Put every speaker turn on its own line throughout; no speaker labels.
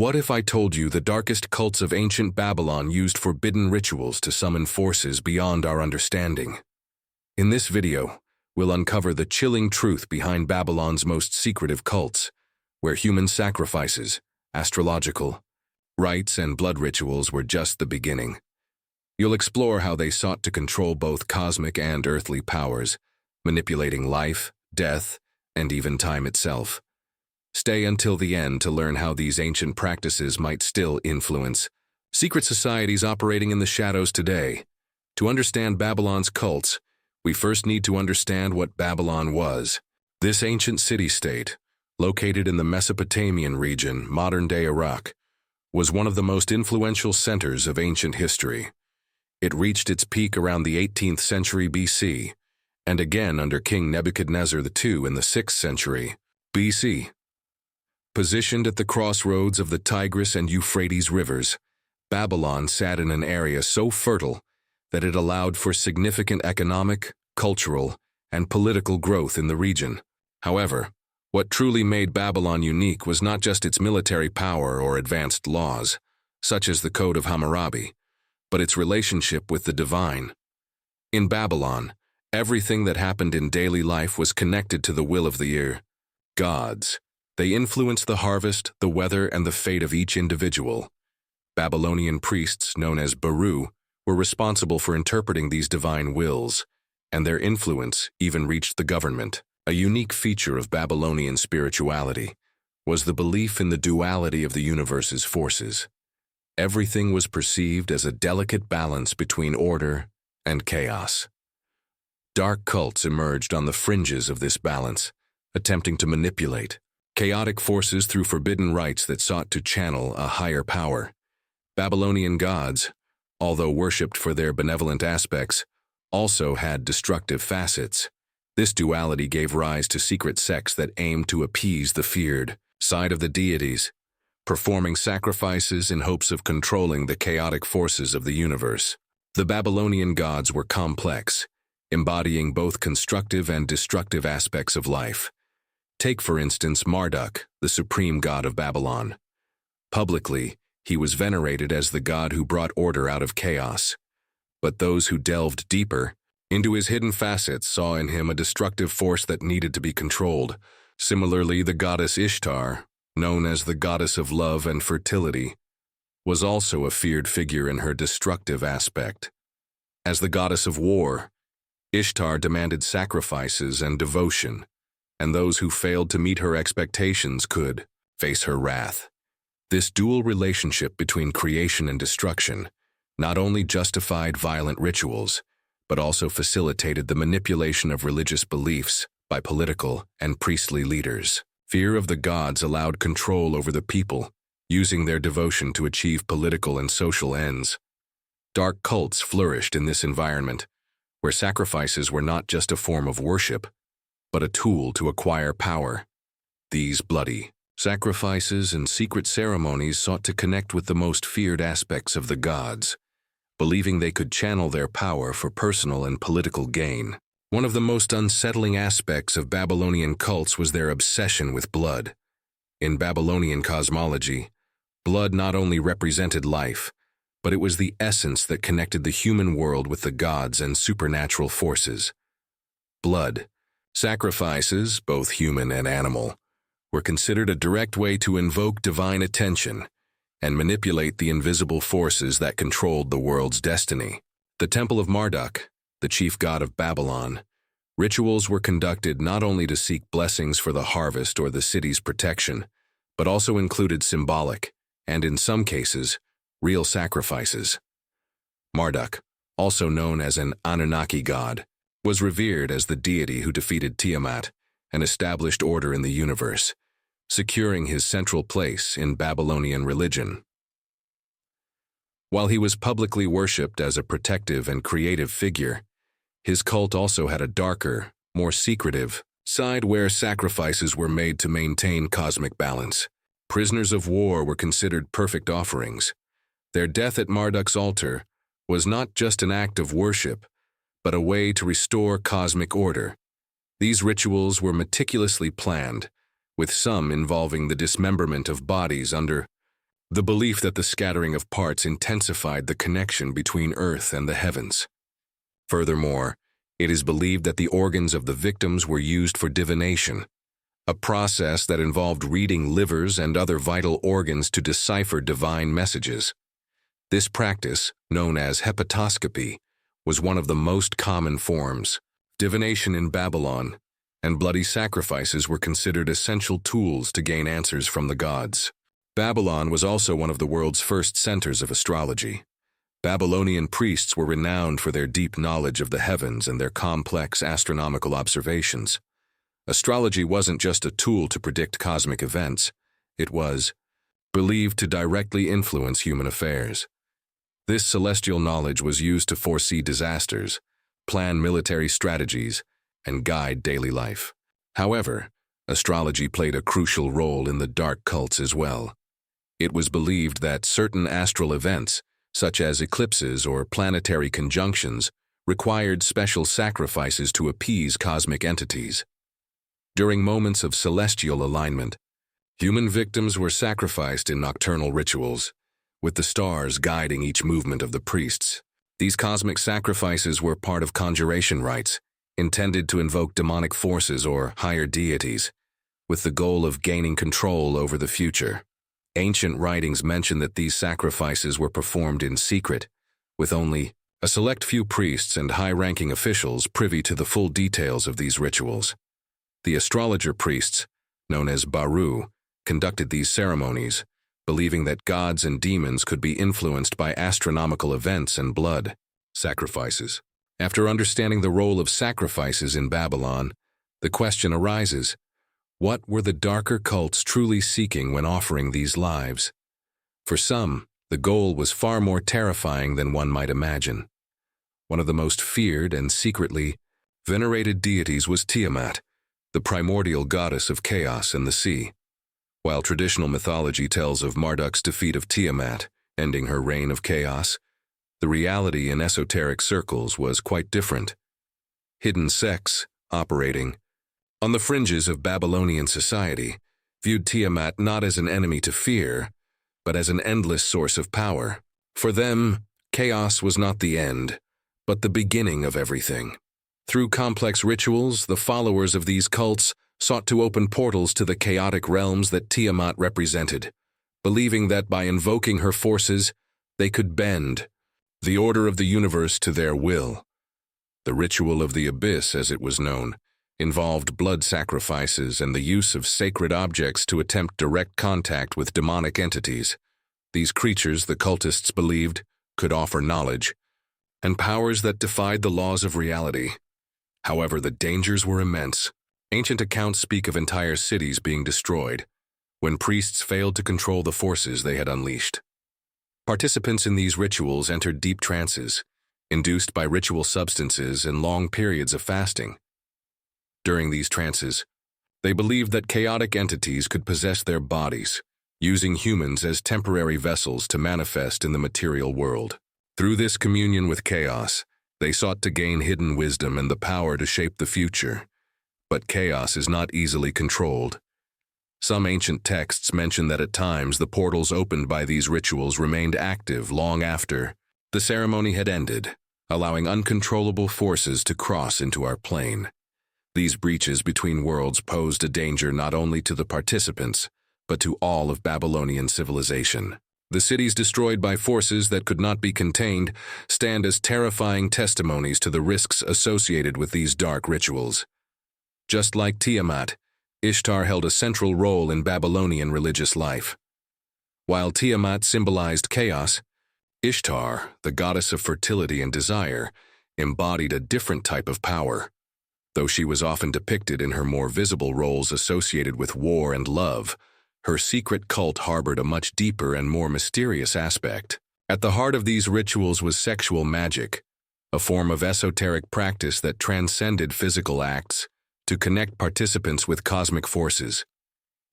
What if I told you the darkest cults of ancient Babylon used forbidden rituals to summon forces beyond our understanding? In this video, we'll uncover the chilling truth behind Babylon's most secretive cults, where human sacrifices, astrological rites, and blood rituals were just the beginning. You'll explore how they sought to control both cosmic and earthly powers, manipulating life, death, and even time itself. Stay until the end to learn how these ancient practices might still influence secret societies operating in the shadows today. To understand Babylon's cults, we first need to understand what Babylon was. This ancient city-state, located in the Mesopotamian region, modern-day Iraq, was one of the most influential centers of ancient history. It reached its peak around the 18th century BC, and again under King Nebuchadnezzar II in the 6th century BC. Positioned at the crossroads of the Tigris and Euphrates rivers, Babylon sat in an area so fertile that it allowed for significant economic, cultural, and political growth in the region. However, what truly made Babylon unique was not just its military power or advanced laws, such as the Code of Hammurabi, but its relationship with the divine. In Babylon, everything that happened in daily life was connected to the will of the gods. They influenced the harvest, the weather, and the fate of each individual. Babylonian priests, known as Baru, were responsible for interpreting these divine wills, and their influence even reached the government. A unique feature of Babylonian spirituality was the belief in the duality of the universe's forces. Everything was perceived as a delicate balance between order and chaos. Dark cults emerged on the fringes of this balance, attempting to manipulate chaotic forces through forbidden rites that sought to channel a higher power. Babylonian gods, although worshipped for their benevolent aspects, also had destructive facets. This duality gave rise to secret sects that aimed to appease the feared side of the deities, performing sacrifices in hopes of controlling the chaotic forces of the universe. The Babylonian gods were complex, embodying both constructive and destructive aspects of life. Take, for instance, Marduk, the supreme god of Babylon. Publicly, he was venerated as the god who brought order out of chaos. But those who delved deeper into his hidden facets saw in him a destructive force that needed to be controlled. Similarly, the goddess Ishtar, known as the goddess of love and fertility, was also a feared figure in her destructive aspect. As the goddess of war, Ishtar demanded sacrifices and devotion, and those who failed to meet her expectations could face her wrath. This dual relationship between creation and destruction not only justified violent rituals, but also facilitated the manipulation of religious beliefs by political and priestly leaders. Fear of the gods allowed control over the people, using their devotion to achieve political and social ends. Dark cults flourished in this environment, where sacrifices were not just a form of worship, but a tool to acquire power. These bloody sacrifices and secret ceremonies sought to connect with the most feared aspects of the gods, believing they could channel their power for personal and political gain. One of the most unsettling aspects of Babylonian cults was their obsession with blood. In Babylonian cosmology, blood not only represented life, but it was the essence that connected the human world with the gods and supernatural forces. Blood sacrifices, both human and animal, were considered a direct way to invoke divine attention and manipulate the invisible forces that controlled the world's destiny. The Temple of Marduk, the chief god of Babylon, rituals were conducted not only to seek blessings for the harvest or the city's protection, but also included symbolic, and in some cases, real sacrifices. Marduk, also known as an Anunnaki god, was revered as the deity who defeated Tiamat and established order in the universe, securing his central place in Babylonian religion. While he was publicly worshipped as a protective and creative figure, his cult also had a darker, more secretive side where sacrifices were made to maintain cosmic balance. Prisoners of war were considered perfect offerings. Their death at Marduk's altar was not just an act of worship, but a way to restore cosmic order. These rituals were meticulously planned, with some involving the dismemberment of bodies under the belief that the scattering of parts intensified the connection between Earth and the heavens. Furthermore, it is believed that the organs of the victims were used for divination, a process that involved reading livers and other vital organs to decipher divine messages. This practice, known as hepatoscopy, was one of the most common forms. Divination in Babylon and bloody sacrifices were considered essential tools to gain answers from the gods. Babylon was also one of the world's first centers of astrology. Babylonian priests were renowned for their deep knowledge of the heavens and their complex astronomical observations. Astrology wasn't just a tool to predict cosmic events, it was believed to directly influence human affairs. This celestial knowledge was used to foresee disasters, plan military strategies, and guide daily life. However, astrology played a crucial role in the dark cults as well. It was believed that certain astral events, such as eclipses or planetary conjunctions, required special sacrifices to appease cosmic entities. During moments of celestial alignment, human victims were sacrificed in nocturnal rituals, with the stars guiding each movement of the priests. These cosmic sacrifices were part of conjuration rites, intended to invoke demonic forces or higher deities, with the goal of gaining control over the future. Ancient writings mention that these sacrifices were performed in secret, with only a select few priests and high-ranking officials privy to the full details of these rituals. The astrologer priests, known as Baru, conducted these ceremonies, believing that gods and demons could be influenced by astronomical events and blood sacrifices. After understanding the role of sacrifices in Babylon, the question arises, what were the darker cults truly seeking when offering these lives? For some, the goal was far more terrifying than one might imagine. One of the most feared and secretly venerated deities was Tiamat, the primordial goddess of chaos and the sea. While traditional mythology tells of Marduk's defeat of Tiamat, ending her reign of chaos, the reality in esoteric circles was quite different. Hidden sects, operating on the fringes of Babylonian society, viewed Tiamat not as an enemy to fear, but as an endless source of power. For them, chaos was not the end, but the beginning of everything. Through complex rituals, the followers of these cults sought to open portals to the chaotic realms that Tiamat represented, believing that by invoking her forces, they could bend the order of the universe to their will. The ritual of the abyss, as it was known, involved blood sacrifices and the use of sacred objects to attempt direct contact with demonic entities. These creatures, the cultists believed, could offer knowledge and powers that defied the laws of reality. However, the dangers were immense. Ancient accounts speak of entire cities being destroyed when priests failed to control the forces they had unleashed. Participants in these rituals entered deep trances, induced by ritual substances and long periods of fasting. During these trances, they believed that chaotic entities could possess their bodies, using humans as temporary vessels to manifest in the material world. Through this communion with chaos, they sought to gain hidden wisdom and the power to shape the future. But chaos is not easily controlled. Some ancient texts mention that at times the portals opened by these rituals remained active long after the ceremony had ended, allowing uncontrollable forces to cross into our plane. These breaches between worlds posed a danger not only to the participants, but to all of Babylonian civilization. The cities destroyed by forces that could not be contained stand as terrifying testimonies to the risks associated with these dark rituals. Just like Tiamat, Ishtar held a central role in Babylonian religious life. While Tiamat symbolized chaos, Ishtar, the goddess of fertility and desire, embodied a different type of power. Though she was often depicted in her more visible roles associated with war and love, her secret cult harbored a much deeper and more mysterious aspect. At the heart of these rituals was sexual magic, a form of esoteric practice that transcended physical acts to connect participants with cosmic forces.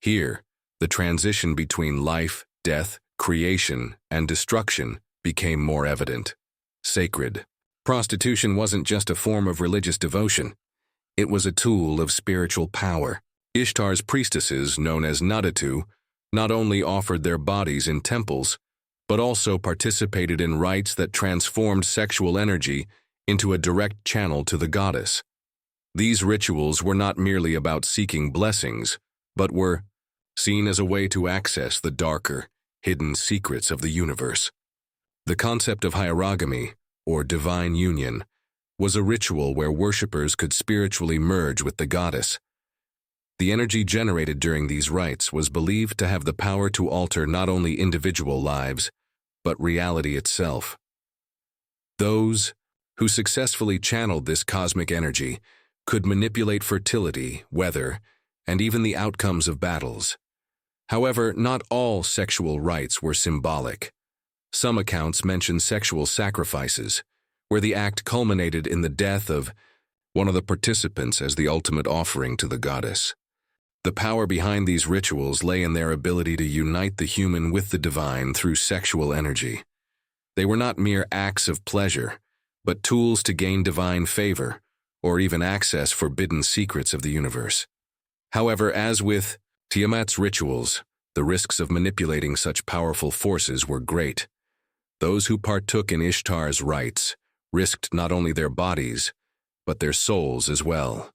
Here, the transition between life, death, creation, and destruction became more evident. Sacred. Prostitution wasn't just a form of religious devotion. It was a tool of spiritual power. Ishtar's priestesses, known as Nadatu, not only offered their bodies in temples, but also participated in rites that transformed sexual energy into a direct channel to the goddess. These rituals were not merely about seeking blessings, but were seen as a way to access the darker, hidden secrets of the universe. The concept of hierogamy, or divine union, was a ritual where worshippers could spiritually merge with the goddess. The energy generated during these rites was believed to have the power to alter not only individual lives, but reality itself. Those who successfully channeled this cosmic energy could manipulate fertility, weather, and even the outcomes of battles. However, not all sexual rites were symbolic. Some accounts mention sexual sacrifices, where the act culminated in the death of one of the participants as the ultimate offering to the goddess. The power behind these rituals lay in their ability to unite the human with the divine through sexual energy. They were not mere acts of pleasure, but tools to gain divine favor, or even access forbidden secrets of the universe. However, as with Tiamat's rituals, the risks of manipulating such powerful forces were great. Those who partook in Ishtar's rites risked not only their bodies, but their souls as well.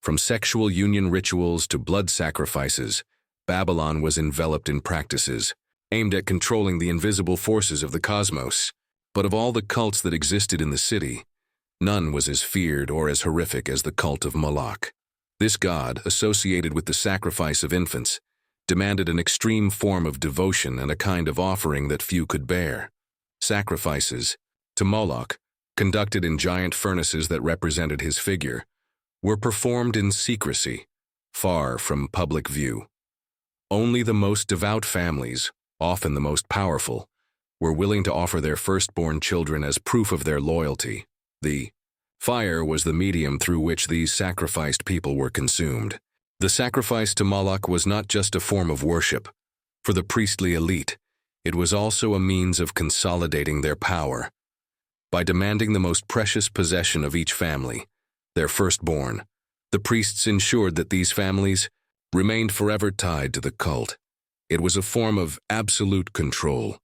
From sexual union rituals to blood sacrifices, Babylon was enveloped in practices aimed at controlling the invisible forces of the cosmos. But of all the cults that existed in the city, none was as feared or as horrific as the cult of Moloch. This god, associated with the sacrifice of infants, demanded an extreme form of devotion and a kind of offering that few could bear. Sacrifices to Moloch, conducted in giant furnaces that represented his figure, were performed in secrecy, far from public view. Only the most devout families, often the most powerful, were willing to offer their firstborn children as proof of their loyalty. The fire was the medium through which these sacrificed people were consumed. The sacrifice to Moloch was not just a form of worship. For the priestly elite, it was also a means of consolidating their power. By demanding the most precious possession of each family, their firstborn, the priests ensured that these families remained forever tied to the cult. It was a form of absolute control,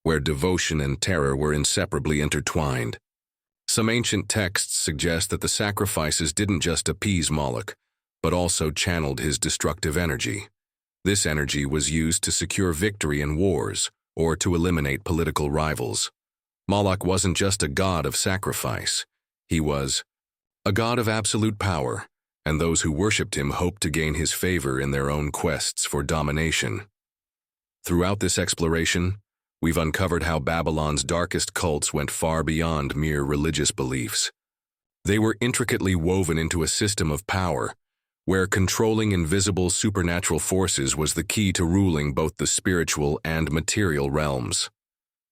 where devotion and terror were inseparably intertwined. Some ancient texts suggest that the sacrifices didn't just appease Moloch, but also channeled his destructive energy. This energy was used to secure victory in wars or to eliminate political rivals. Moloch wasn't just a god of sacrifice. He was a god of absolute power, and those who worshipped him hoped to gain his favor in their own quests for domination. Throughout this exploration, we've uncovered how Babylon's darkest cults went far beyond mere religious beliefs. They were intricately woven into a system of power, where controlling invisible supernatural forces was the key to ruling both the spiritual and material realms.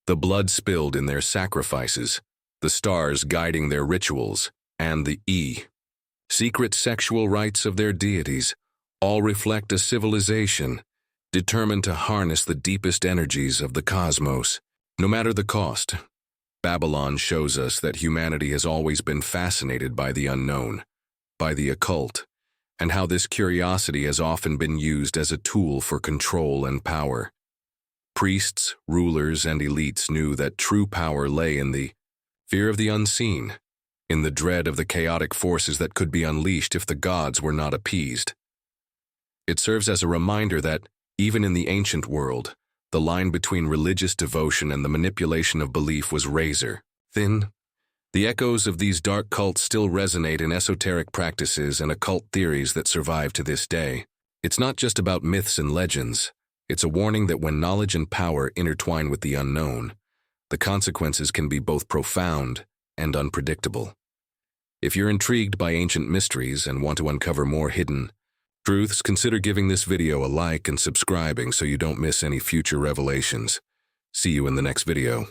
The blood spilled in their sacrifices, the stars guiding their rituals, and the secret sexual rites of their deities all reflect a civilization determined to harness the deepest energies of the cosmos. No matter the cost, Babylon shows us that humanity has always been fascinated by the unknown, by the occult, and how this curiosity has often been used as a tool for control and power. Priests, rulers, and elites knew that true power lay in the fear of the unseen, in the dread of the chaotic forces that could be unleashed if the gods were not appeased. It serves as a reminder that, even in the ancient world, the line between religious devotion and the manipulation of belief was razor-thin. The echoes of these dark cults still resonate in esoteric practices and occult theories that survive to this day. It's not just about myths and legends. It's a warning that when knowledge and power intertwine with the unknown, the consequences can be both profound and unpredictable. If you're intrigued by ancient mysteries and want to uncover more hidden truths, consider giving this video a like and subscribing so you don't miss any future revelations. See you in the next video.